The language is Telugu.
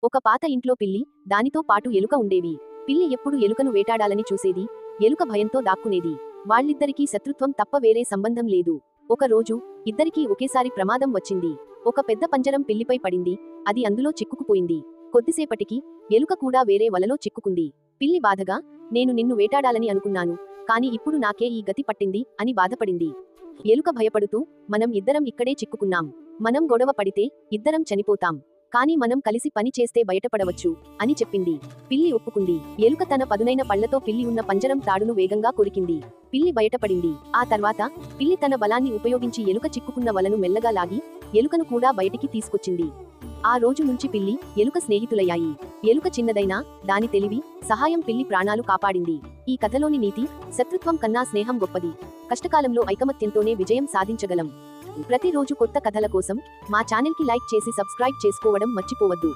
ఒక పాత ఇంట్లో పిల్లి, దానితో పాటు ఎలుక ఉండేవి. పిల్లి ఎప్పుడు ఎలుకను వేటాడాలని చూసేది, ఎలుక భయంతో దాక్కునేది. వాళ్ళిద్దరికీ శత్రుత్వం తప్ప వేరే సంబంధం లేదు. ఒక రోజు ఇద్దరికీ ఒకేసారి ప్రమాదం వచ్చింది. ఒక పెద్ద పంజరం పిల్లిపై పడింది, అది అందులో చిక్కుకుపోయింది. కొద్దిసేపటికి ఎలుక కూడా వేరే వలలో చిక్కుకుంది. పిల్లి బాధగా, నేను నిన్ను వేటాడాలని అనుకున్నాను, కాని ఇప్పుడు నాకే ఈ గతి పట్టింది అని బాధపడింది. ఎలుక భయపడుతూ, మనం ఇద్దరం ఇక్కడే చిక్కుకున్నాం. మనం గొడవ పడితే ఇద్దరం చనిపోతాం. కాని మనం కలిసి పని చేస్తే బయటపడవచ్చు అని చెప్పింది. పిల్లి ఒప్పుకుంది. ఎలుక తన పదునైన పళ్లతో పిల్లి ఉన్న పంజరం తాడును వేగంగా కొరికింది. పిల్లి బయటపడింది. ఆ తర్వాత పిల్లి తన బలాన్ని ఉపయోగించి ఎలుక చిక్కుకున్న వలను మెల్లగా లాగి ఎలుకను కూడా బయటికి తీసుకొచ్చింది. ఆ రోజు నుంచి పిల్లి, ఎలుక స్నేహితులయ్యాయి. ఎలుక చిన్నదైనా దాని తెలివి, సహాయం పిల్లి ప్రాణాలు కాపాడింది. ఈ కథలోని నీతి, శత్రుత్వం కన్నా స్నేహం గొప్పది. కష్టకాలంలో ఐకమత్యంతోనే విజయం సాధించగలం. ప్రతిరోజు కొత్త కథల కోసం మా ఛానల్ కి లైక్ చేసి సబ్స్క్రైబ్ చేసుకోవడం మర్చిపోవద్దు.